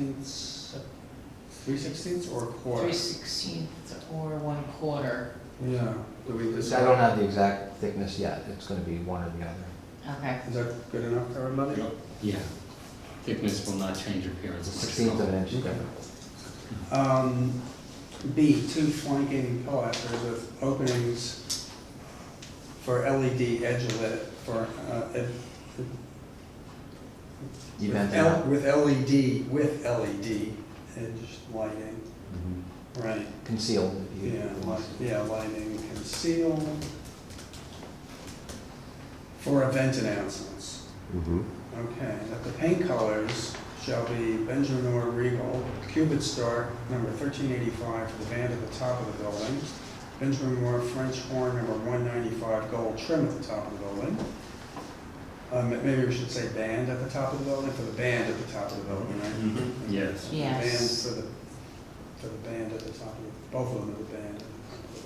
3/16, 3/16 or a quarter? 3/16 or 1/4. Yeah. Do we I decide? don't have the exact thickness yet, it's gonna be one or the other. Okay. Is that good enough for everybody? Yeah. Thickness will not change appearance. 1/16 of an inch is Okay. different. B, 2 flanking pilasters with openings for LED edge lit for, Event. with LED edge lighting, Mhm. right? Concealed. if you- Yeah, lighting concealed for event announcements. Okay, that the paint colors shall be Benjamin Moore Regal, Cupid Star, number 1385 for the band at the top of the building, Benjamin Moore French horn, number 195 gold trim at the top of the building. Maybe we should say band at the top of the building, for the band at the top of the building, right? Yes. The Yes. band for the band at the top of the, both of them are the band at the top of the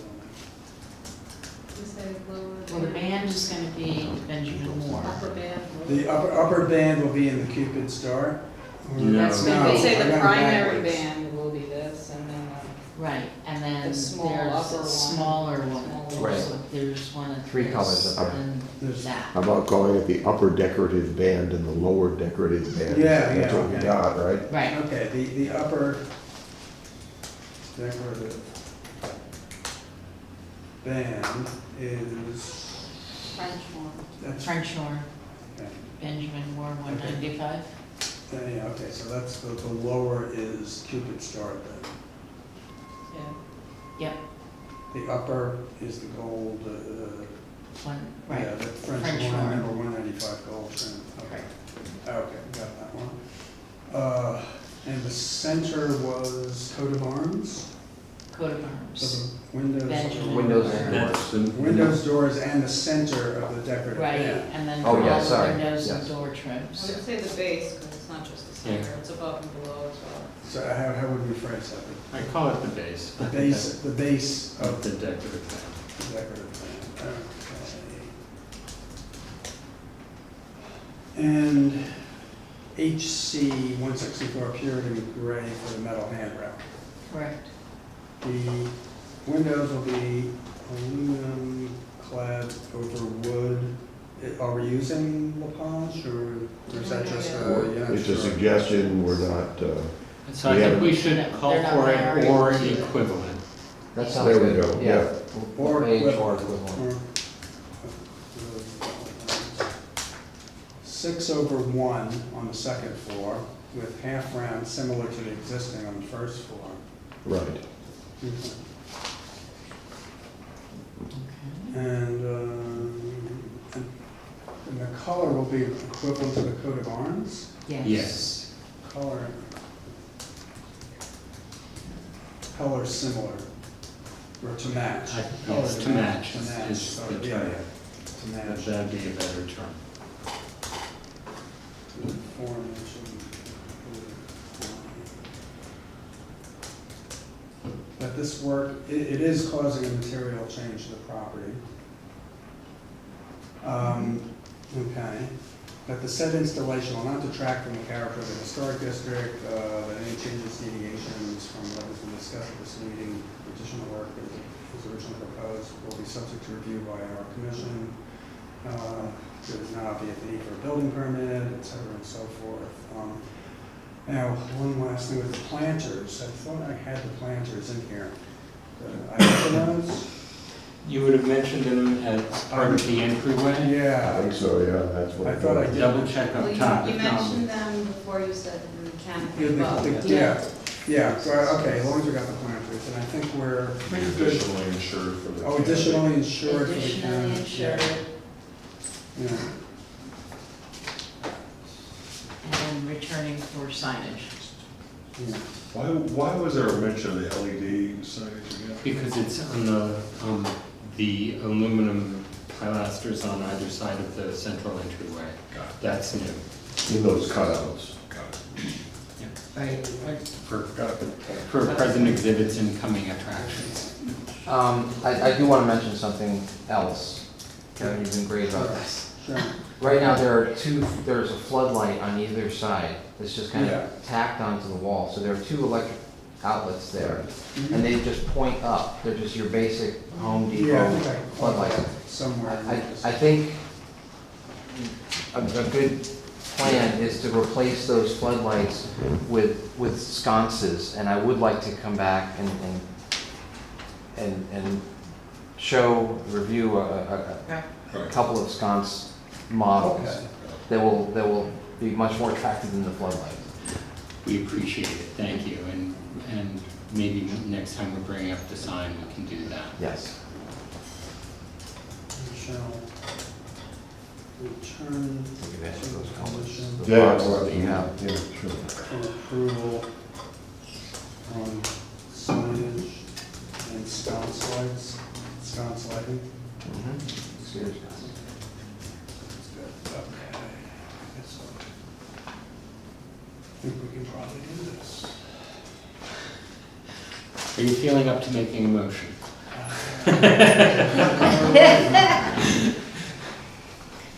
building. Well, the band is going to be Benjamin Moore. Upper band. The upper band will be in the Cupid Star? No. That's You gonna could be- say I got the it primary backwards. band will be this, and then Right, and then The there's small upper a one. smaller one. Smaller one. So there's one of Three this, colors up and There's- that. How about calling it the upper decorative band and the lower decorative band? Yeah, That's yeah, what we okay. got, right? Right, Okay, the upper decorative band is, French one. that's, French horn, okay. Benjamin Moore, 195. Yeah, okay, so that's, the lower is Cupid Star then. Yeah. Yep, The upper is the gold, one, yeah, right. the French French one, horn. number 195 gold trim. Okay. Okay, got that one. And the center was coat of arms? Coat of So arms. the windows. Benjamin Windows Moore. and That's the. Windows, doors, and the center of the decorative Right, band. and then Oh, all yeah, the sorry, windows and yes. door I trims. would say the base, because it's not just the center, Yeah. it's above and below as well. So how would we phrase that? I call it the base. The base Of of the decorative band. the decorative band, okay. And HC 164 purity gray for the metal handrail. Correct. The windows will be aluminum clad over wood. Are we using LaPage or is that just you're not It's a sure? suggestion, we're not, So I Yeah. think we should call They're not for it married or to it. equivalent. That sounds There we good. go, yeah. Or Page or equivalent. equivalent. 6/1 on the second floor with half round similar to the existing on the first floor. right. Okay. And the color will be equivalent to the coat of arms? Yes. Color similar, or to match? Color Yes, to match To is match, is sorry, the yeah, term. yeah, to match. That'd be a better term. That this work, it is causing a material change to the property. Okay, that the said installation will not detract from the character of the historic district, that any changes, deviations from what has been discussed at this meeting, additional work that was originally proposed will be subject to review by our commission. There is not be a need for a building permit, et cetera, and so forth. Now, one last thing with the planters, I thought I had the planters in here. I mentioned those? You would have mentioned them as part of the entryway. I Yeah, think so, yeah, that's what. I thought I did. Double check Well, up you top. you if not- mentioned them before you said the canopy Yeah, above. yeah, so, okay, as long as we got the planters, and I think we're pretty good. Additionally insured for the. Oh, additionally insured for the Additionally county. insured, Yeah. and then returning for signage. Yeah. Why was there a mention of the LED signage again? Because it's on the aluminum pilasters on either side of the central entryway. Got it. That's new. In those cutouts. Got it. Right. For, Got it. for present exhibits and coming attractions. I do want to mention something else. Kevin, you've been great about this. Sure. Right now, there's a floodlight on either side that's just kind Yeah. of tacked onto the wall. So there are two electric outlets there, Mhm. and they just point up. They're just your basic Home Yeah, I Depot think I can floodlights. somewhere. I think a good plan is to replace those floodlights with sconces, and I would like to come back and review a couple of sconce models Okay. that will be much more attractive than the floodlights. We appreciate it, thank you, and maybe next time we're bringing up the sign, we can do that. Yes. We shall return Take advantage of those colors. Commission The Yeah, boxes well, that you have. yeah, sure. for approval on signage and sconce lighting. Seriously. That's good. Okay. So, I think we can probably do this. Are you feeling up to making a motion?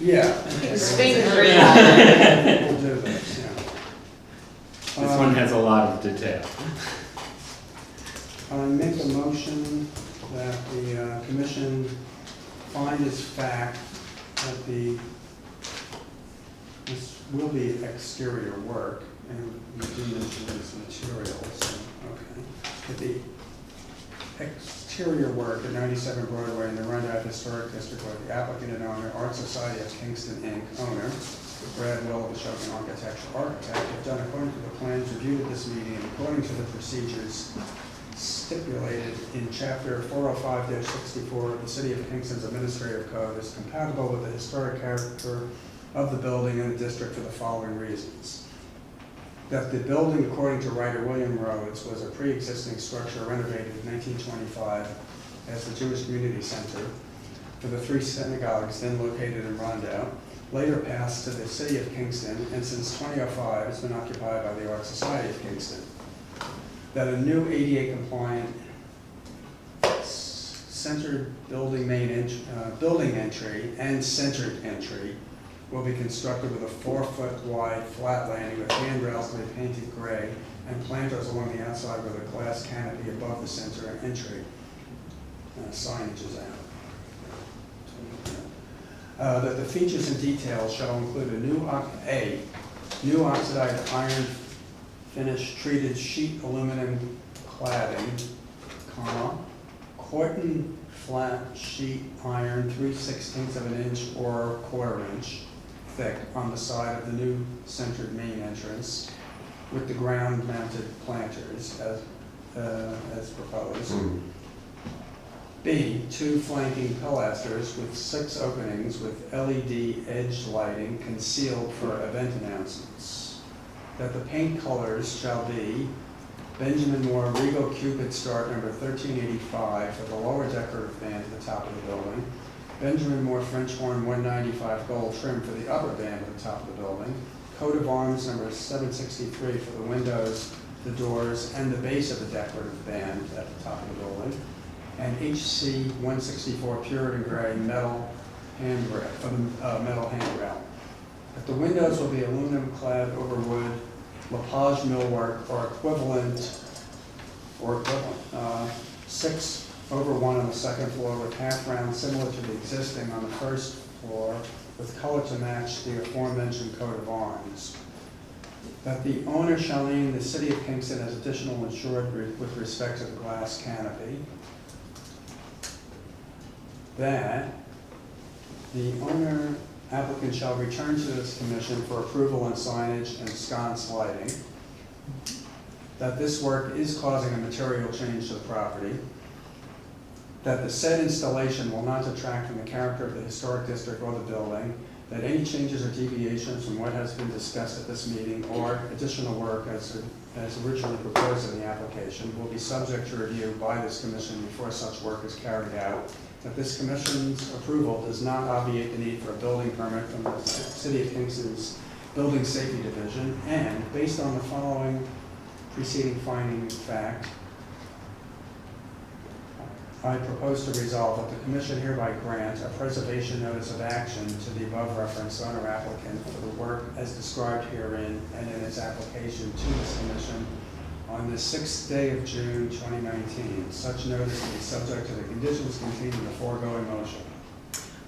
Yeah. His fingers are out. We'll do this, yeah. This one has a lot of detail. I make a motion that the commission find as fact that this will be exterior work, and we do mention these materials, so, okay. That the exterior work at 97 Broadway in the Rundown Historic District where the applicant and owner, Art Society of Kingston, Inc., owner, Brad Will of Ashokan Architect, have done according to the plans reviewed at this meeting and according to the procedures stipulated in Chapter 405-64 of the City of Kingston's Administrative Code is compatible with the historic character of the building and the district for the following reasons. That the building, according to writer William Rhodes, was a pre-existing structure renovated in 1925 as the Jewish Community Center for the three synagogues then located in Rondout, later passed to the City of Kingston, and since 2005 has been occupied by the Art Society of Kingston. That a new ADA compliant centered building entry and centered entry will be constructed with a 4-foot wide flat landing with handrails to be painted gray and planters along the outside with a glass canopy above the center entry. Signage is out. That the features and details shall include a new oxidized iron finish treated sheet aluminum cladding, Corten flat sheet iron 3/16 of an inch or 1/4 inch thick on the side of the new centered main entrance with the ground mounted planters as proposed. B, 2 flanking pilasters with 6 openings with LED edge lighting concealed for event announcements. That the paint colors shall be Benjamin Moore Regal Cupid Star number 1385 for the lower decorative band at the top of the building. Benjamin Moore French Horn 195 gold trim for the upper band at the top of the building. Coat of arms number 763 for the windows, the doors, and the base of the decorative band at the top of the building. And HC 164 Puritan gray metal handrail. That the windows will be aluminum clad over wood, Lapage millwork or equivalent, 6 over 1 on the second floor with half round similar to the existing on the first floor with color to match the aforementioned coat of arms. That the owner shall name the City of Kingston as additional insured with respect to the glass canopy. That the owner applicant shall return to this commission for approval on signage and sconce lighting. That this work is causing a material change to the property. That the said installation will not detract from the character of the historic district or the building. That any changes or deviations from what has been discussed at this meeting or additional work as originally proposed in the application will be subject to review by this commission before such work is carried out. That this commission's approval does not obviate the need for a building permit from the City of Kingston's Building Safety Division, and based on the following preceding finding of fact, I propose to resolve that the commission hereby grant a preservation notice of action to the above referenced owner applicant for the work as described herein and in its application to this commission on the 6th day of June 2019. Such notice will be subject to the conditions contained in the foregoing motion.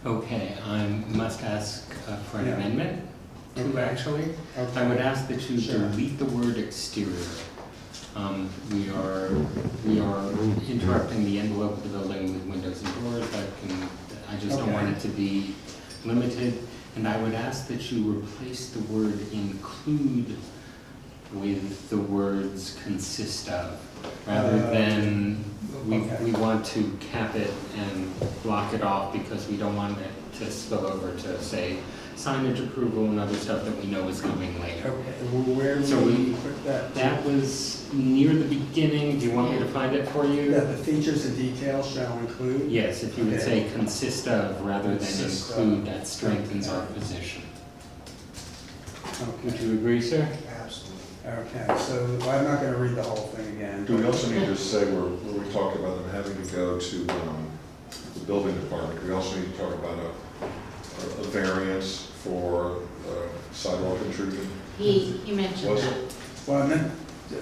Okay, I must ask for an Yeah. amendment, to Okay. actually. Okay. I would ask that you Sure. delete the word exterior. We are interrupting the envelope of the building with windows and doors. I just don't want Okay. it to be limited. And I would ask that you replace the word include with the words consist of, rather than okay. we want to cap it and block it off because we don't want it to spill over to, say, signage approval and other stuff that we know is coming later. Okay, well, where So do we we- put that? That was near the beginning. Do you want me to find it for you? That the features and details shall include? Yes, if you would say consist of rather than Consist of. include, that strengthens our position. Would Okay, you agree, sir? okay, so I'm not gonna read the whole thing again. Do we also need to say where we talked about them having to go to the building department, we also need to talk about a variance for sidewalk intrusion? He mentioned Was that. it? Well, I meant,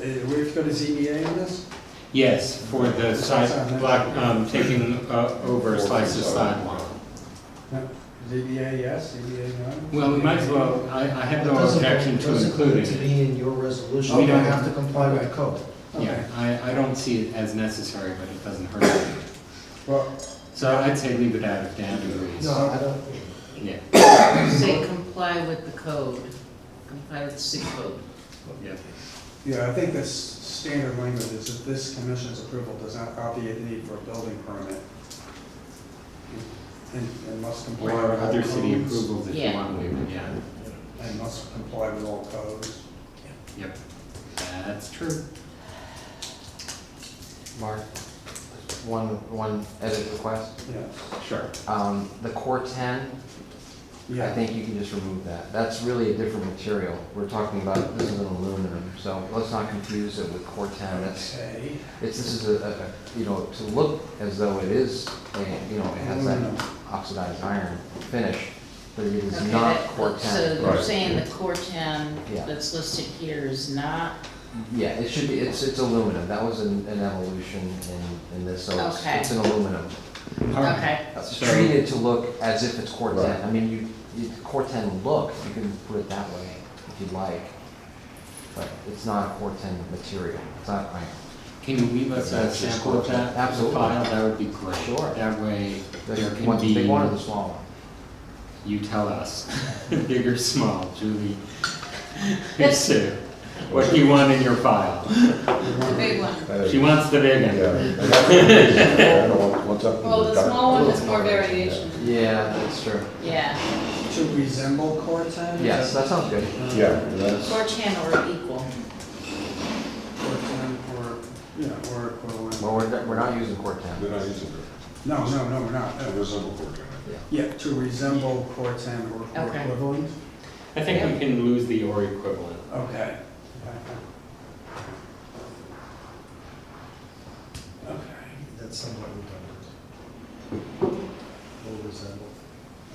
we have to go to ZBA on this? Yes, for the sidewalk, taking over a slice of sidewalk. No. ZBA, yes, ZBA, no? Well, we might as well, I have no Doesn't- objection to doesn't including need to it. be in your resolution, We you don't don't- have to comply with the code. Yeah, Okay. I don't see it as necessary, but it doesn't hurt. Well, So I'd say leave it out if Dan agrees. No, I don't, Yeah, Say comply with the code, comply with the city code. yeah. yeah, I think this standard language is that this commission's approval does not obviate the need for a building permit. And must comply Or with all other city codes. approvals if you Yeah. want to leave it, yeah. And must comply with all codes. Yep, that's true. Mark, one edit request. Yeah. Sure. The core 10, I Yeah. think you can just remove that. That's really a different material. We're talking about, this is an aluminum, so let's not confuse it with core 10. Okay. This is you know, to look as though it is, you know, it has that Aluminum. oxidized iron finish, but it is Okay, not that- core 10. So you're Right. saying the core 10 Yeah. that's listed here is not, Yeah, it should be, it's aluminum. That was an evolution in this, so Okay. it's an aluminum. okay. So- Treated to look as if it's core 10. Right. I mean, core 10 look, you can put it that way if you'd like, but it's not a core 10 material. It's not iron. Can you leave us a That's just sample of that Absolutely. file? That would be great. Sure. That way there You can want the be, big one or the small one? you tell us, big or small, Julie. Sue, what do you want in your file? The big one. She wants the big Yeah. one. What's up? Well, the small one has more variation. Yeah, that's true. Yeah, To resemble core 10? Yes, that sounds good. Yeah, that's, core 10 or equal. Core 10 or, yeah, or equivalent. Well, we're not using core 10. They're not using it. No, we're not. It resemble core 10. Yeah, to resemble core 10 or Okay. equivalent? I think we can lose the or equivalent. Okay. Okay. that's somewhat redundant. Will resemble.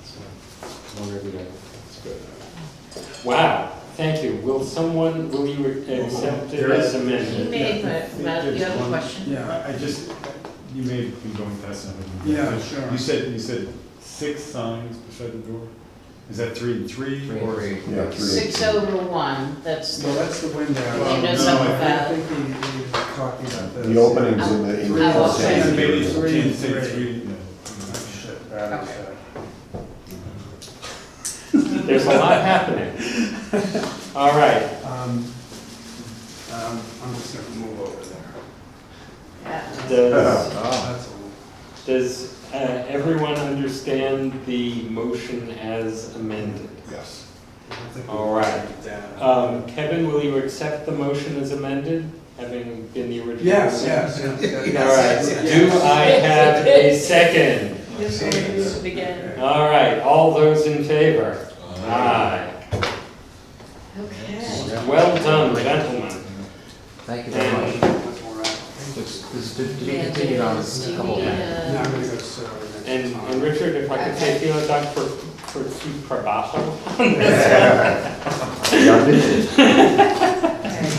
That's good. Wow, thank you. Will you accept it as He amended? may, but you have a question? Yeah, I just, you may have been going past something. Yeah, sure. You said 6 signs beside the door? Is that 3 and 3? Three and or- three. yeah, 3. 6 over 1, that's well, the, that's the window. Well, Windows no, up I I think- think he was talking about this. The openings in the. Three. Oh, okay. Yeah, maybe it's Three and 10, say three. 3, no. Oh, shit, that is, There's a lot happening. All right, I'm just gonna move over there. yeah. does, That's all. does everyone understand the motion as amended? Yes. I think we All right. wrote it down. Kevin, will you accept the motion as amended, having been the original? Yes, yes, yes. All right, do I have a second? Yes, we're gonna use it again. All right, all those in favor? Aye. Okay. Well done, gentlemen. Thank you very much. And That's more accurate. This is to be continued on a couple of times. Now I'm gonna go to Sarah next. And Richard, if I could say, feel like Doug for tu trabajo. Yeah, this is-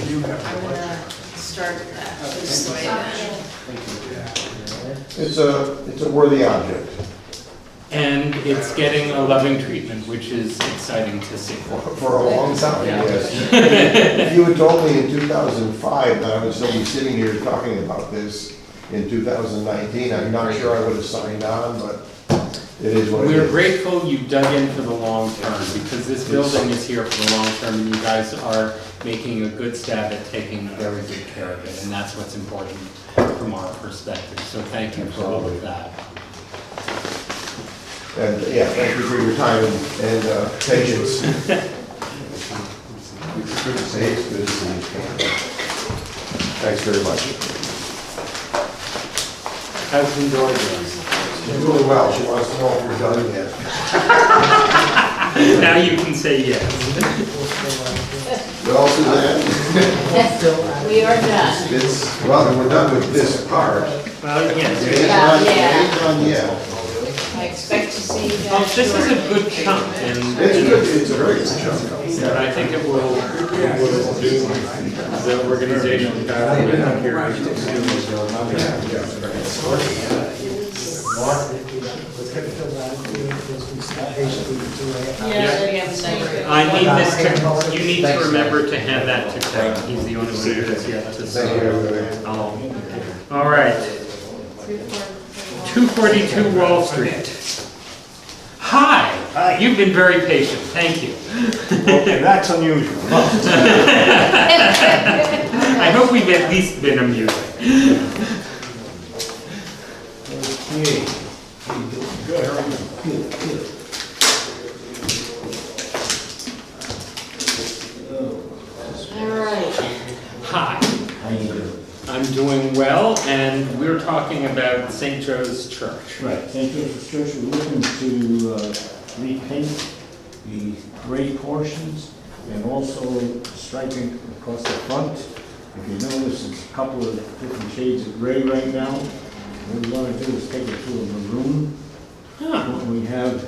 You have I'm a gonna start that this way then. It's a worthy object. And it's getting a loving treatment, which is exciting to see. For a long time, Yeah. yes. If you had told me in 2005 that I would still be sitting here talking about this in 2019, I'm not sure I would have signed on, but it is what it We're is. grateful you dug in for the long term, because this building is here for the long term, and you guys are making a good stab at taking very good care of it, and that's what's important from our perspective. So thank you for all of that. And, yeah, thank you for your time and patience. It's good to see you. Thanks very much. How's the door doing? She's doing well. She wants to know if we're done yet. Now you can say yes. Well, Suzanne, We are done. well, we're done with this part. Well, It yes. ain't done yet. I expect to see you Well, guys this is a shortly. good chunk, and It's a very good chunk. but I think it will do the organization better. Yeah, we have a number. I need this to, you need to remember to hand that to Ted. He's the only one who has yet to Thank say. you. All right. 242 Wall Street. Hi. You've been very patient. Thank you. Okay, that's unusual. I hope we've at least been amusing. Okay. Good, how are you? All right. Hi. How you doing? I'm doing well, and we're talking about St. Joe's Church. Right, St. Joseph's Church, we're looking to repaint the gray portions and also striping across the front. If you notice, it's a couple of different shades of gray right now. What we want to do is take it to a maroon. We have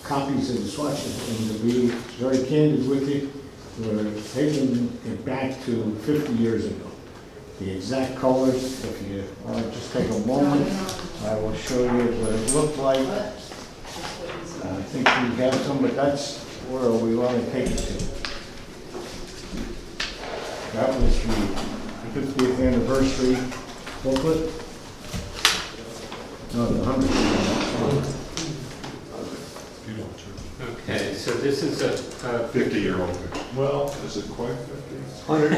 copies of the swatches, and to be very candid with you, we're taking it back to 50 years ago. The exact colors, if you want to just take a moment, I will show you what it looked like. I think we have some, but that's where we want to take it to. That was the 50th anniversary booklet. No, the 100th. Okay, so this is a 50-year-old. Well, Is it quite 50? 100.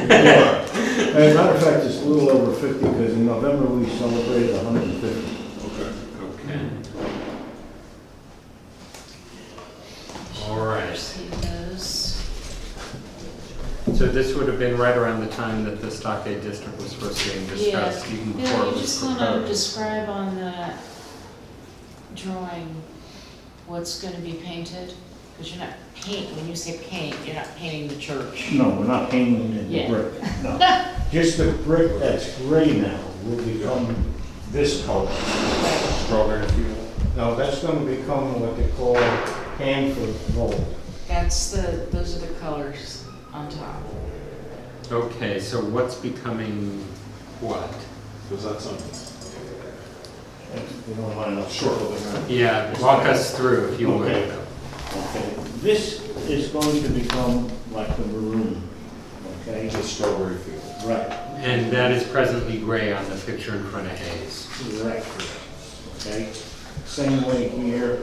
As a matter of fact, it's a little over 50 because in November we celebrated 150. Okay. Okay. All right. See those. So this would have been right around the time that the Stockade District was first being discussed, even before Yeah, it you was just want to proposed. describe on that drawing what's going to be painted? Because you're not when you say paint, you're not painting the church. No, we're not painting the Yeah. brick, no. Just the brick that's gray now will become this color. Strawberry field. Now, that's gonna become what they call Hanford gold. Those are the colors on top. Okay, so what's becoming what? Was that something? If you don't mind, I'll Sure. Yeah, walk us through if you would. Okay. Okay, this is going to become like the maroon, okay? Just strawberry field. Right, And that is presently gray on the picture in front of Hayes. right, okay? Same way here,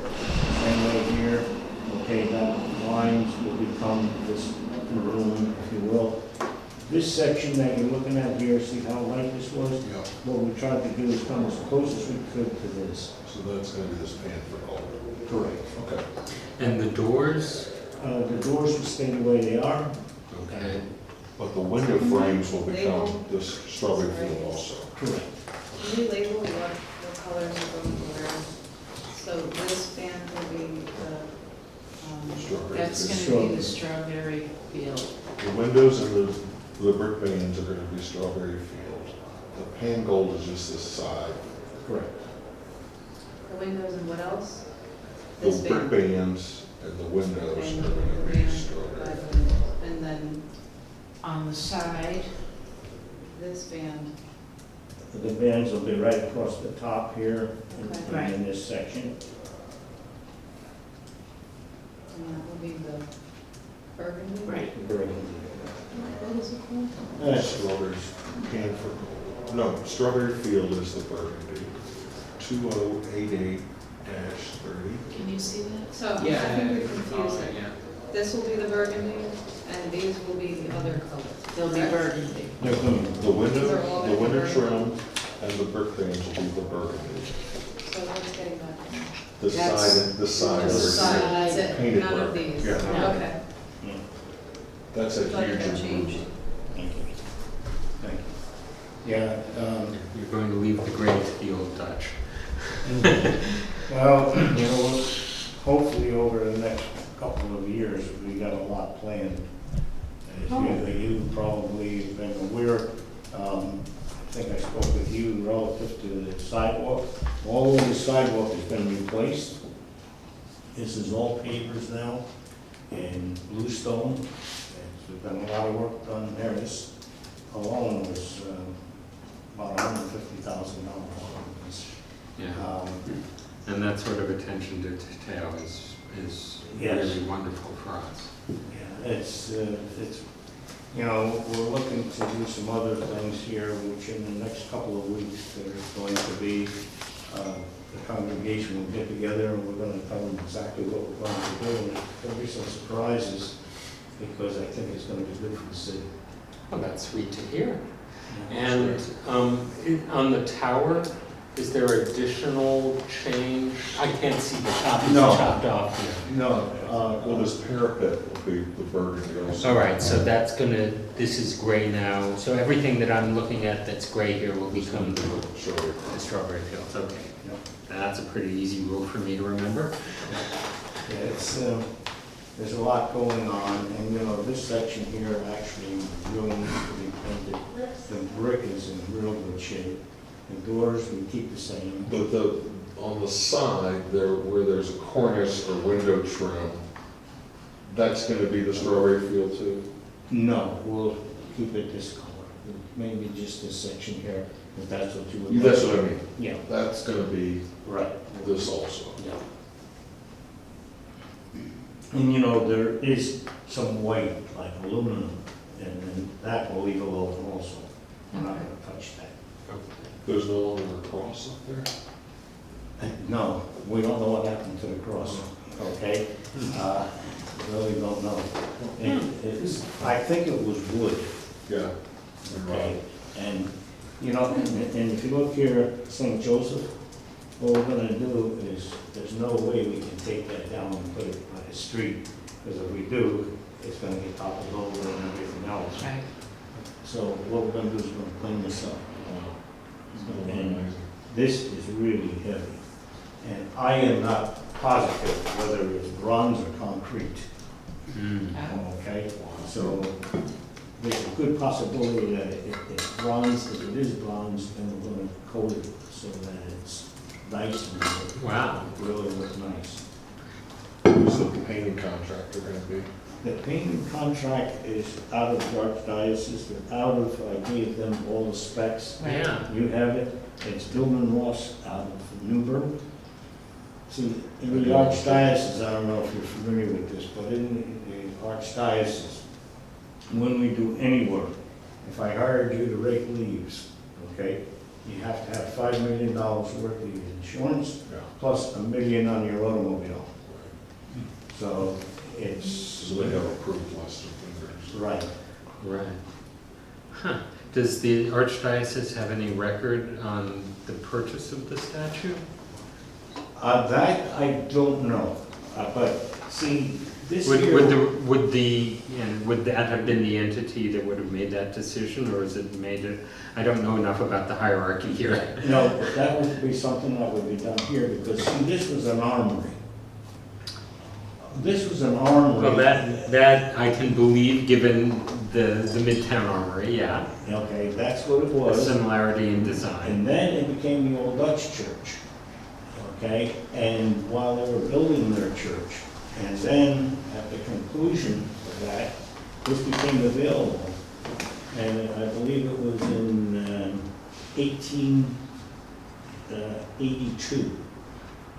okay, that lines will become this maroon, if you will. This section that you're looking at here, see how light this was? Yeah. What we tried to do is come as close as we could to this. So that's going to be this pan for color. Correct. Okay. And the doors? The doors will stay the way they are. Okay. But the window frames will become this strawberry field also. Correct. Can you label what colors are going to be wearing? So this band will be the, Strawberry That's field. going to be the strawberry field. The windows and the brick bands are going to be strawberry field. the pan gold is just this side. Correct. The windows and what else? The This brick band. bands and the windows are And gonna the be band by strawberry. the window. And then On the side, this band, The bands will be right across the top here Okay. and in this section. and that will be the burgundy. right, What is it called? Strawberries, pan for, no, Strawberry Field is the burgundy, 2088-30. can you see that? So I think we're confusing. This will be the burgundy, and these will be the other colors. They'll be correct? burgundy. They're going The These are all window, the window gonna be trim and the brick bands will be the burgundy. So what's getting that? The That's- side, the side. the are- side. That's it, Painted none of work. these? Yeah. Okay. That's a Thought it huge got changed. improvement. Thank you. Thank you. Yeah, You're going to leave the gray to the old Dutch. well, you know, what, hopefully over the next couple of years, we got a lot planned. As you probably have been aware, I think I spoke with you relative to the sidewalk. All of the sidewalk has been replaced. This is all pavers now in bluestone. There's been a lot of work done there. This alone was about $150,000. Yeah. And that sort of attention to detail is Yes. really wonderful for us. Yeah, it's, you know, we're looking to do some other things here, which in the next couple of weeks, there's going to be, the congregation will get together and we're gonna tell them exactly what we're going to do. And there'll be some surprises, because I think it's gonna be good for the city. Oh, that's sweet to hear. And on the tower, is there additional change? I can't see the top, it's No. chopped off here. No, Well, this parapet will be the burgundy also. All right, so that's gonna, this is gray now, so everything that I'm looking at that's gray here will become the Sorry. strawberry fields, okay. Yeah. That's a pretty easy rule for me to remember. yeah, it's, there's a lot going on, and you know, this section here actually really needs to be painted. The brick is in real good shape. The doors we keep the same. But on the side, there, where there's a cornice or window trim, that's gonna be the strawberry field too? No, we'll keep it this color. Maybe just this section here, if that's what you would like. That's what I mean. Yeah, That's gonna be right. this also. Yeah. And you know, there is some white, like aluminum, and then that will leave alone also. We're not gonna touch that. There's no longer a cross up there? No, we don't know what happened to the cross, okay? Really don't know. It's, I think it was wood, Yeah. okay? And, you know, and if you look here, St. Joseph, what we're gonna do is, there's no way we can take that down and put it on the street, because if we do, it's gonna get toppled over and everything else. Right. So what we're gonna do is we're gonna clean this up. It's gonna look amazing. This is really heavy, and I am not positive whether it's bronze or concrete, okay? So there's a good possibility that if it's bronze, if it is bronze, then we're gonna coat it so that it's nice and it'll Wow. really look nice. Who's the painting contractor gonna be? The painting contract is out of the Archdiocese, they're out of, I gave them all the specs. Right. Yeah. You have it, it's Dillman Ross out of Newburgh. See, in the Archdiocese, I don't know if you're familiar with this, but in the Archdiocese, when we do any work, if I hired you to rake leaves, okay, you have to have $5 million worth of insurance, Yeah. plus $1 million on your automobile. So it's, So they have approved list of vendors. right. Right. Huh. Does the Archdiocese have any record on the purchase of the statue? That I don't know, but see, this Would here. would that have been the entity that would have made that decision, or is it made it, I don't know enough about the hierarchy here. No, but that would be something that would be done here, because see, this was an armory. This was an armory. Well, that I can believe, given The Midtown Armory, yeah. Okay, that's what it A was. similarity in design. And then it became the Old Dutch Church, okay? And while they were building their church, and then at the conclusion of that, this became available. And I believe it was in 1882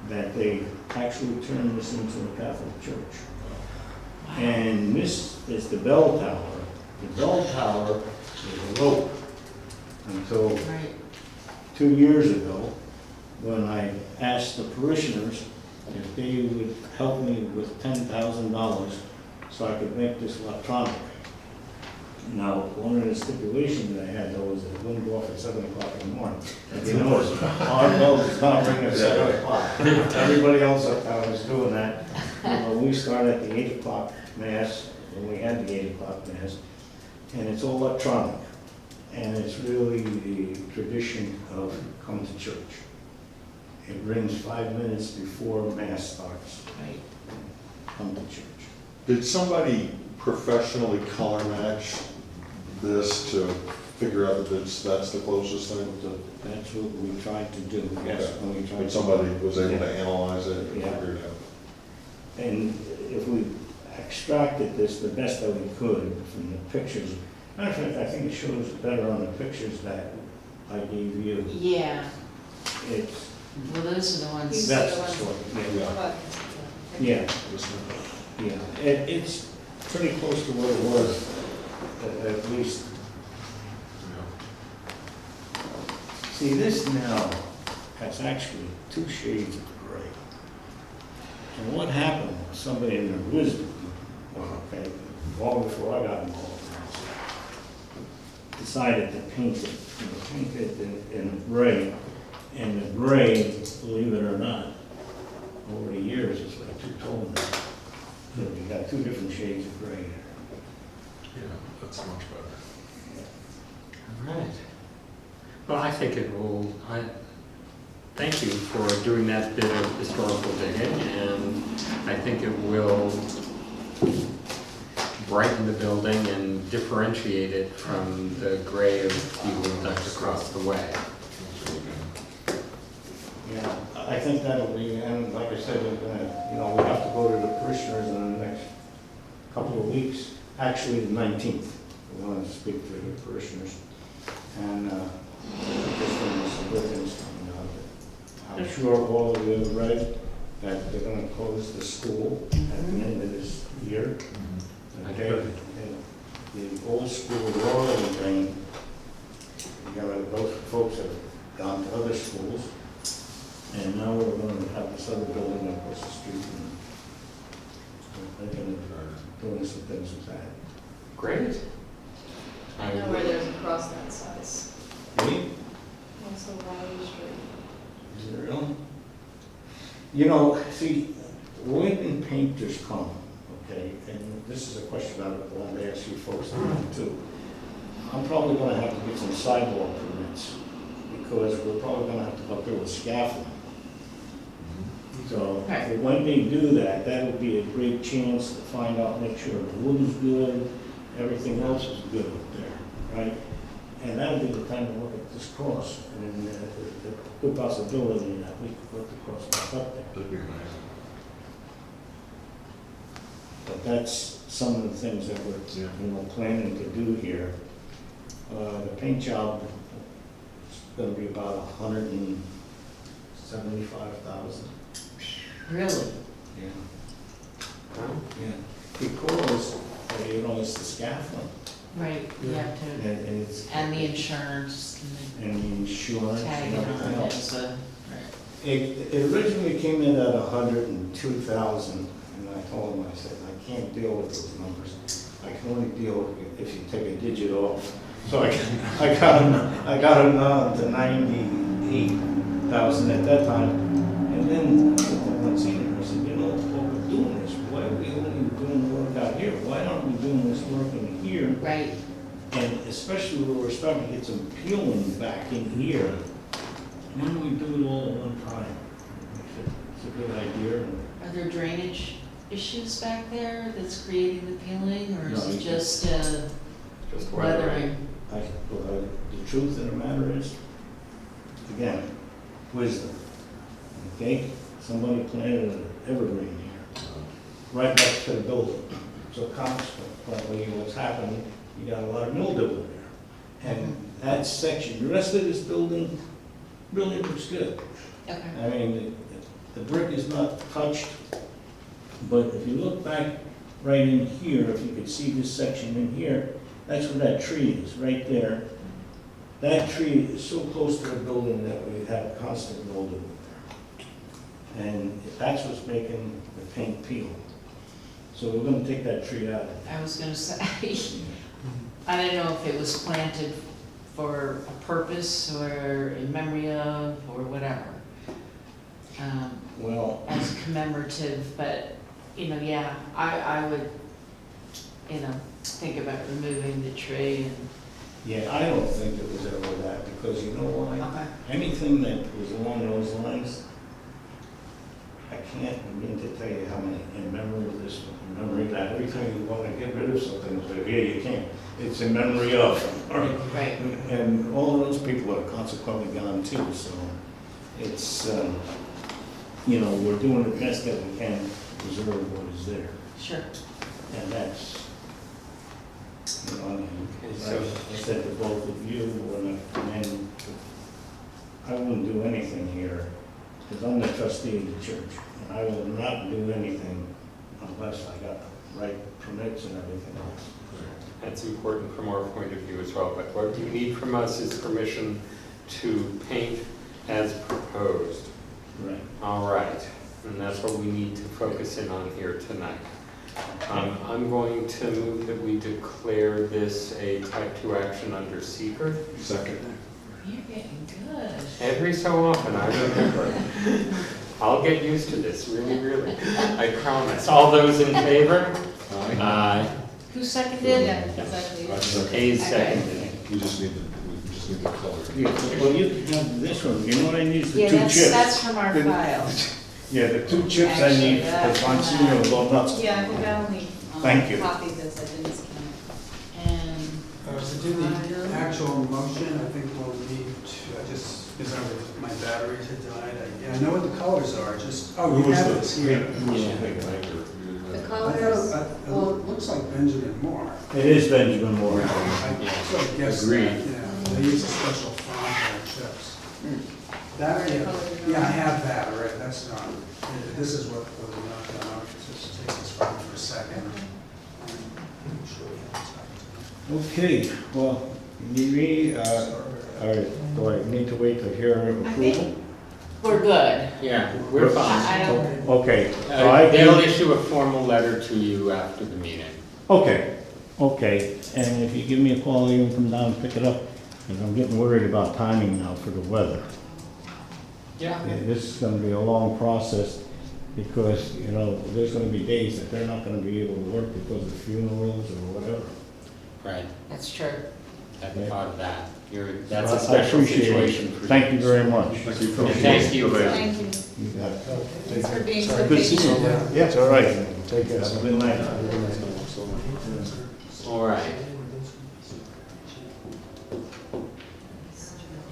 that they actually turned this into a Catholic church. And this is the bell tower. The bell tower is a rope until Right. 2 years ago, when I asked the parishioners if they would help me with $10,000 so I could make this electronic. Now, one of the stipulations that I had though was that it wouldn't go off at 7 o'clock in the morning. You know, our bell does not ring at 7 o'clock. Everybody else up there was doing that. We started at the 8 o'clock mass, when we had the 8 o'clock mass, and it's all electronic. And it's really the tradition of come to church. It rings 5 minutes before mass starts. Right. Come to church. Did somebody professionally color match this to figure out that that's the closest thing to? That's what we tried to do, yes. Okay. When we tried But to- somebody was able to Yeah. analyze it and Yeah. figure it out? And if we extracted this the best that we could from the pictures, matter of fact, I think it shows better on the pictures that I gave you. Yeah, It's, well, those are the ones, that's the sort, yeah, How about- yeah, This one? yeah. It's pretty close to what it was, at least. See, this now has actually 2 shades of gray. And what happened, somebody in their wisdom, okay, long before I got involved, decided to paint it, paint it in gray. And the gray, believe it or not, over the years, it's like 2 tones. So you got 2 different shades of gray here. Yeah, that's much better. All right. Well, I think it will, thank you for doing that bit of historical digging, and I think it will brighten the building and differentiate it from the gray of the Old Dutch across the way. Yeah, I think that'll be, and like I said, we're gonna, we have to go to the parishioners in the next couple of weeks. Actually, the 19th, we want to speak to the parishioners. And just some good things coming out of it. I'm sure all of you have read that they're gonna close the school at the end of this year. Okay, and the old school Royal Green, those folks have gone to other schools. And now we're going to have this other building across the street, and they're going to doing some things with that. Great. I know where there's a cross that size. Really? That's a wide street. Is it really? You know, see, when painters come, okay, and this is a question I want to ask you folks too. I'm probably going to have to get some sidewalk permits, because we're probably going to have to go up there with scaffolding. So Right. when they do that, that would be a great chance to find out, make sure the wood is good, everything else is good up there, right? And that would be the time to look at this cross, and the good possibility that we could put the cross back up there. That'd be amazing. But that's some of the things that we're, planning to do here. The paint job is gonna be about $175,000. really? Yeah. Yeah, because, it's the scaffolding, Right, you have to, and it's. and the insurance And the and insurance the and tagging on everything it, else. so, right. It originally came in at 102,000, and I told him, I said, I can't deal with those numbers. I can only deal if you take a digit off. So I got him down to 98,000 at that time. And then I said to Monsignor, I said, what we're doing is, why are we only doing the work out here? Why aren't we doing this work in here? Right, And especially where we're starting to get some peeling back in here, why don't we do it all at one time? It's a good idea. are there drainage issues back there that's creating the peeling, or is No, it you- just, Just weathering. Weathering. The truth of the matter is, again, wisdom. Okay? Somebody planted an evergreen here, right next to the building. So consequently, what's happening, you got a lot of mildew in there. And that section, the rest of this building really looks good. Okay. I mean, the brick is not touched, but if you look back right in here, if you could see this section in here, that's where that tree is, right there. That tree is so close to the building that we have constant mildew in there. And that's what's making the paint peel. So we're gonna take that tree out. I was gonna say, I don't know if it was planted for a purpose or in memory of or whatever. Well, As commemorative, but, yeah, I would, think about removing the tree and. yeah, I don't think it was ever that, because you know why? Okay. Anything that was along those lines, I can't begin to tell you how many, in memory of this, in memory of that, every time you want to get rid of something, it's like, yeah, you can't. It's in memory of, all right? Right. And all of those people are consequently gone too, so it's, we're doing the best that we can to preserve what is there. Sure. And that's, as I said to both of you, and I wouldn't do anything here, because I'm the trustee of the church, and I will not do anything unless I got the right permits and everything else. That's important from our point of view as well, but what you need from us is permission to paint as proposed. Right. All right, and that's what we need to focus in on here tonight. I'm going to move that we declare this a type 2 action under seeker. Second. You're getting good. Every so often, I remember. I'll get used to this, really, really. I promise. All those in favor? Aye. Who seconded? Yeah, exactly. Hayes seconded. We just need the color. Yeah, well, you can have this one, you know what I need, the Yeah, two that's chips. from our file. Yeah, the two chips I need, Actually, for Monsignor will go nuts. Yeah, I think I only Thank you. copied this, I didn't scan it. And, To do the actual motion, I think we'll need to, because my battery had died. I know what the colors are, you have this here. The I colors, thought, it looks like Benjamin Moore. It is Benjamin Moore. I sort of guessed Agreed. that, they use a special font for their chips. That, yeah, I have that, all right, that's done. This is what we're not done, just take this from for a second. Okay, well, you need, do I need to wait to hear approval? we're good. Yeah, we're fine. I don't, Okay. so I They'll can- issue a formal letter to you after the meeting. Okay, and if you give me a call, you can come down and pick it up, because I'm getting worried about timing now for the weather. Yeah. This is gonna be a long process, because, there's gonna be days that they're not gonna be able to work because of funerals or whatever. Right, that's true. I thought of that. That's a I special appreciate it. situation for you. Thank you very much. And thank you. thank you. You got it. Thanks for being so Good seeing patient. you. Yeah, it's all right. Take care. Have a good night. All right.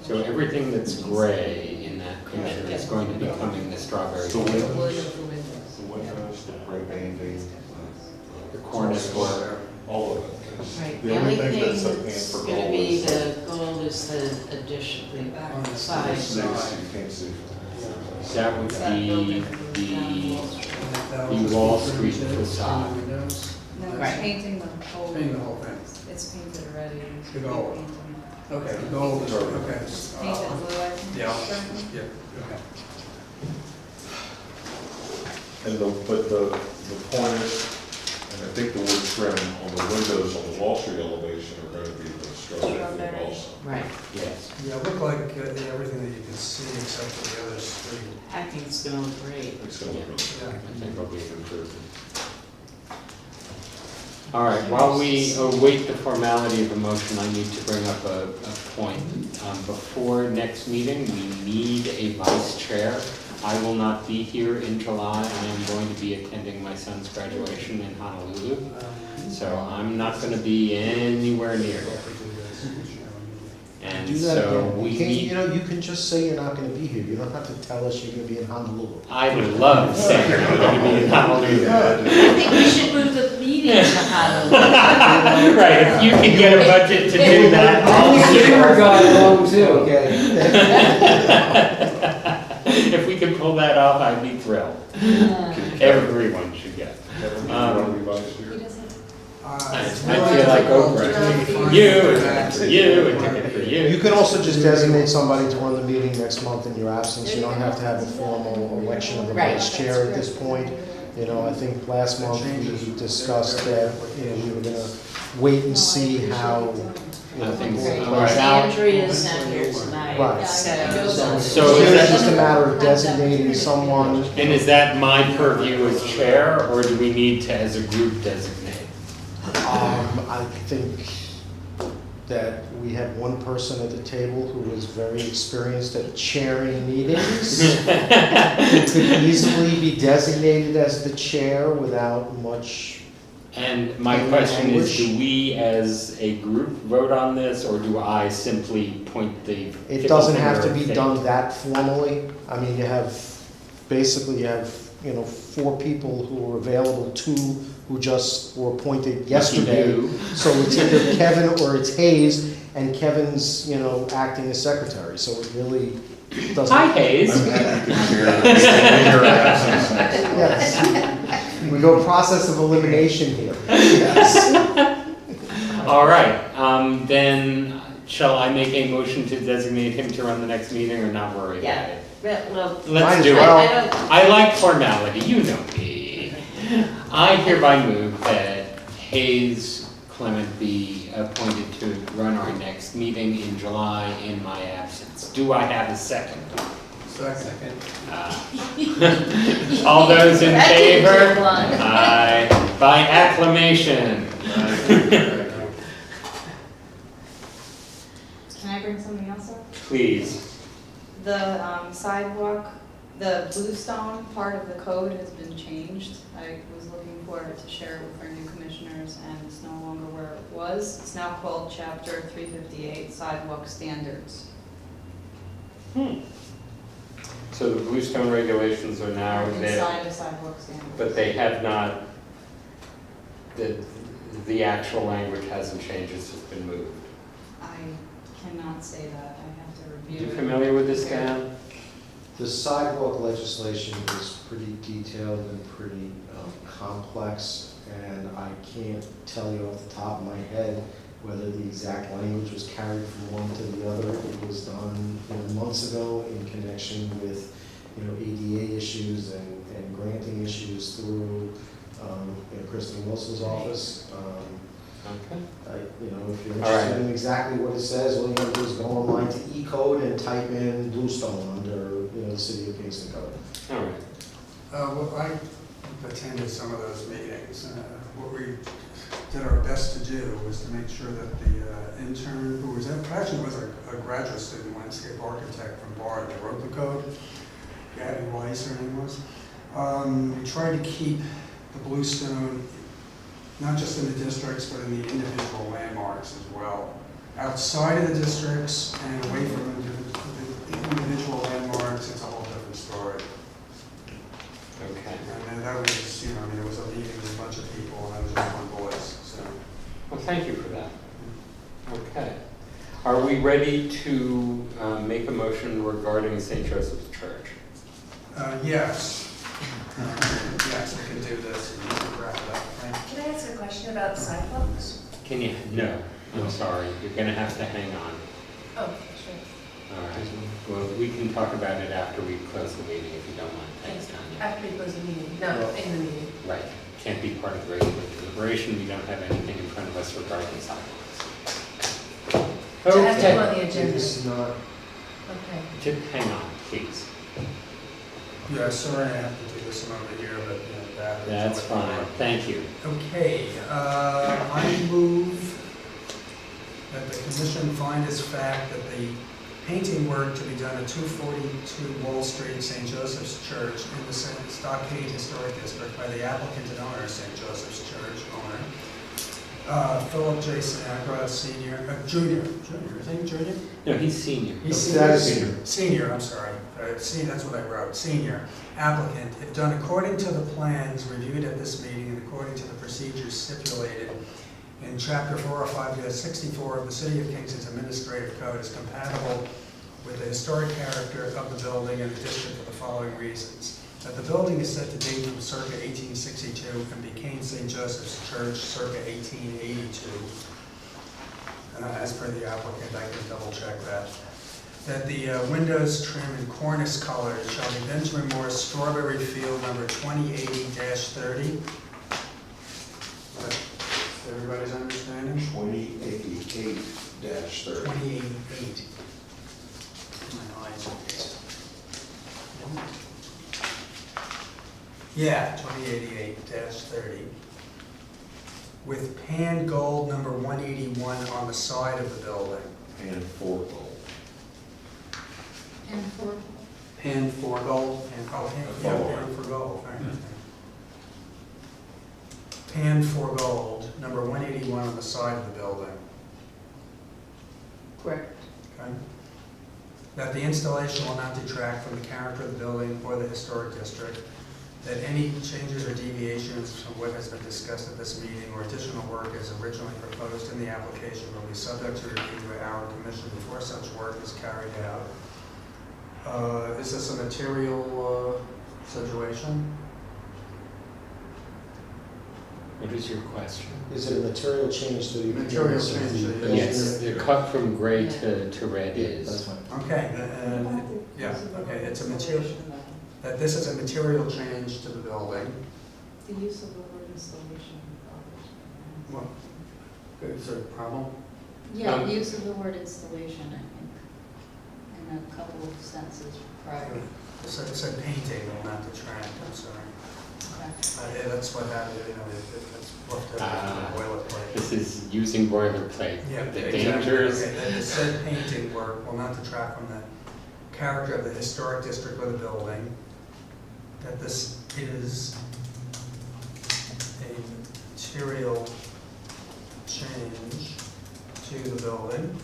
So everything that's gray in that picture is going to be coming the strawberry. The Wood windows, of the windows. the windows, the gray banding, The cornice work. all of it. Right, The the only only thing thing that's a pain that's for gonna gold be is the gold is the addition, On the the side. You can't see. That would be the Wall Street facade. No, Right. it's painting the whole. Painting the whole thing. It's painted already. The gold. Painting. Okay, the gold is, okay. Painted blue, I think. Yeah, Currently. yeah, okay. And the cornice, and I think the wood trim on the windows on the Wall Street elevation are going to be the strawberry Strawberry. also. Right, yes. Yeah, it looked like everything that you can see except for the other street. I think it's gonna look great. It's going to look really Yeah. I think it'll be an improvement. All right, while we await the formality of the motion, I need to bring up a point. Before next meeting, we need a vice chair. I will not be here in July. I am going to be attending my son's graduation in Honolulu. So I'm not gonna be anywhere near there. And Do that so again. we You can't- need, You know, you can just say you're not gonna be here. You don't have to tell us you're gonna be in Honolulu. I would love saying I'm gonna be in Honolulu. I think we should move the meeting to Honolulu. Right, if you can get a budget to do that, along too. Okay. if we can pull that off, I'd be thrilled. Everyone should get. Kevin, do you want to revise He here? doesn't, I feel like Oprah. For you, a ticket for you, a ticket for You you. can also just designate somebody to run the meeting next month in your absence. You don't have to have a formal election of a Right. vice chair at this point. You know, I think last month we discussed that, you know, we were gonna wait and see how, you know, Things things work plays out. Andrea's not here tonight, Right. so. So It's is that- just a matter of designating someone. And is that my purview as chair, or do we need to, as a group, designate? I think that we have one person at the table who is very experienced at chairing meetings. Who could easily be designated as the chair without much. And my question is, do we as a group vote on this, or do I simply point the It doesn't fickle have to finger be at fate? done that formally. I mean, basically you have, you know, 4 people who are available, 2 who just were appointed yesterday. you. So it's either Kevin or it's Hayes, and Kevin's, you know, acting as secretary, so it really doesn't. Hi, Hayes. I'm happy to chair in your absence next month. Yes. We go process of elimination here. Yes. All right, then shall I make a motion to designate him to run the next meeting, or not worry about Yeah. it? Well, Might Let's as do it. well. I don't, I like formality, you know me. I hereby move that Hayes Clement be appointed to run our next meeting in July in my absence. Do I have a second? Second. All those in That didn't favor? take long. Aye, by acclamation. can I bring something else up? Please. The sidewalk, the bluestone part of the code has been changed. I was looking for it to share it with our new commissioners, and it's no longer where it was. It's now called Chapter 358 Sidewalk Standards. So the Bluestone regulations are now there, Inside of sidewalk standards. but they have not, the actual language hasn't changed, it's just been moved. I cannot say that. I have to Are review you it. familiar with this, Dan? The sidewalk legislation is pretty detailed and pretty complex, and I can't tell you off the top of my head whether the exact language was carried from one to the other. It was done, you know, months ago in connection with, you know, ADA issues and granting issues through, you know, Kristen Wilson's office. Okay. You know, if you're All right. interested in exactly what it says, all you gotta do is go online to E-code and type in Bluestone under, you know, the City of Kingston code. All right. Well, I attended some of those meetings. What we did our best to do was to make sure that the intern, who was, actually was a graduate student, landscape architect from Bard, that wrote the code, Gabby Weiss, her name was, we tried to keep the bluestone not just in the districts, but in the individual landmarks as well. Outside of the districts and away from the individual landmarks, it's a whole different story. Okay. And then that was, you know, I mean, it was a meeting with a bunch of people, and I was just one voice, so. Well, thank you for that. Okay. Are we ready to make a motion regarding St. Joseph's Church? Yes. Yes, we can do this, and we can wrap it up, right? Can I ask a question about sidewalks? Can you? No, I'm sorry. You're gonna have to hang on. Oh, sure. All right. Well, we can talk about it after we close the meeting if you don't mind. Thanks, Tanya. After we close the meeting, no, in the meeting. Right. Can't be part of the regular deliberation. We don't have anything in front of us regarding sidewalks. Which I have to Okay. go on the agenda. It's not, Okay. Just hang on, please. Yeah, sorry I have to do this one over here, but, you know, that. That's fine. Thank you. Okay, I move that the commission find as fact that the painting work to be done at 242 Wall Street, St. Joseph's Church in the Stockade Historic District by the applicant and owner, St. Joseph's Church owner, Philip J. Sinatra, junior, is he junior? No, he's senior. He's That is senior. Senior, I'm sorry. That's what I wrote, senior. Applicant, if done according to the plans reviewed at this meeting and according to the procedures stipulated in Chapter 405-64 of the City of Kingston's Administrative Code, is compatible with the historic character of the building and the district for the following reasons. That the building is set to date from circa 1862 and became St. Joseph's Church circa 1882. As per the applicant, I can double check that. That the windows, trim, and cornice colors shall be Benjamin Moore Strawberry Field number 2080-30. Everybody's understanding? 2088-30. 2088. My eyes are just- Yeah, 2088-30. With pan gold number 181 on the side of the building. And for gold. And for, Pan for gold, pan for gold, all right. Pan for gold, number 181 on the side of the building. Correct. Okay. That the installation will not detract from the character of the building or the historic district. That any changes or deviations from what has been discussed at this meeting or additional work as originally proposed in the application will be subject to review by our commission before such work is carried out. Is this a material situation? What is your question? Is it a material change to the? Material appearance of change the to the- building? Yes, the cut from gray to red Yeah, is. that's fine. Okay, yeah, okay, it's a material, that this is a material change to the building. the use of the word installation. What? Is there a problem? Yeah, Um, the use of the word installation, I think, in a couple of sentences prior. It said painting will not detract, I'm sorry. Okay. Yeah, that's what happened, you know, it's left Ah. over the boilerplate. This is using boilerplate. Yeah, The exactly. dangers. Okay, that the said painting work will not detract from the character of the historic district or the building. That this is a material change to the building.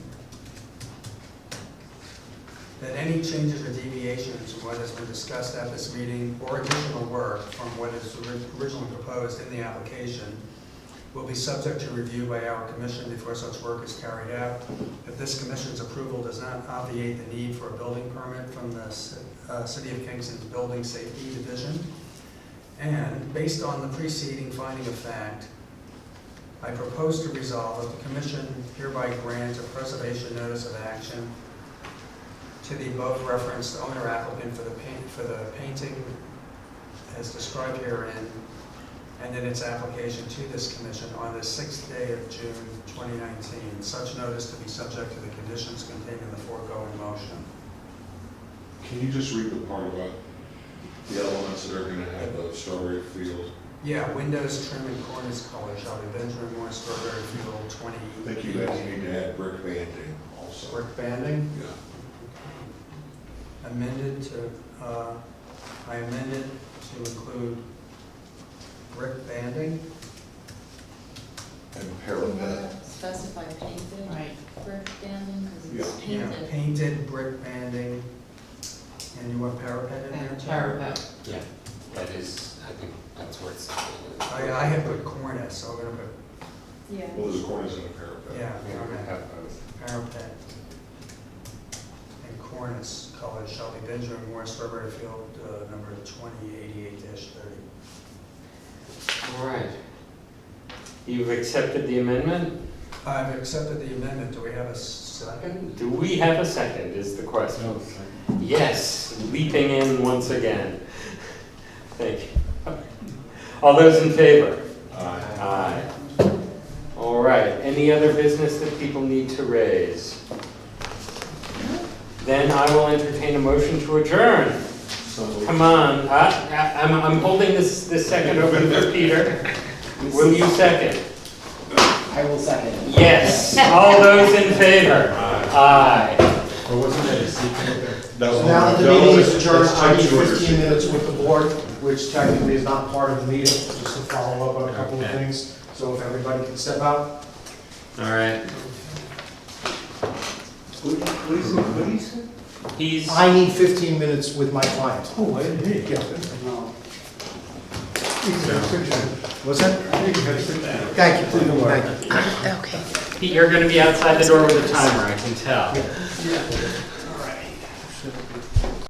That any changes or deviations from what has been discussed at this meeting or additional work from what is originally proposed in the application will be subject to review by our commission before such work is carried out. If this commission's approval does not obviate the need for a building permit from the City of Kingston's Building Safety Division. And based on the preceding finding of fact, I propose to resolve that the commission hereby grants a preservation notice of action to the above referenced owner applicant for the painting as described herein, and in its application to this commission on the 6th day of June 2019. Such notice to be subject to the conditions contained in the foregoing motion. Can you just read the part about the elements that are gonna have the strawberry field? Yeah, windows, trim, and cornice color shall be Benjamin Moore Strawberry Field I 20. think you guys need to add brick banding also. Brick banding, Yeah. amended to, I amended to include brick banding. And You parapet. wanna specify painted Right. brick banding, because it's Yeah, painted. painted brick banding, and you want parapet in there And too? parapet. Yeah, that is, I think that's where it's. I had put cornice, so I'm gonna put, Yeah. Well, there's a cornice and a parapet. yeah, We okay. have both. Parapet and cornice colors shall be Benjamin Moore Strawberry Field, number 2088-30. All right. You've accepted the amendment? I've accepted the amendment. Do we have a second? Do we have a second is the question. No, it's like- Yes, leaping in once again. Thank you. All those in favor? Aye. All right, any other business that people need to raise? Then I will entertain a motion to adjourn. Come on, I'm holding this second open for Peter. Will you second? I will second. Yes, all those in favor? Aye. Or wasn't that a secret there? That So was- now that the that was- meeting is adjourned, that's I need two orders. 15 minutes with the board, which technically is not part of the meeting, just to follow up on a couple of things. So if everybody can step out. All right. What is it? He's, I need 15 minutes with my client. Oh, I didn't hear you. No. What's that? Thank you. Thank you. Okay. you're gonna be outside the door with a timer, I can tell. Yeah.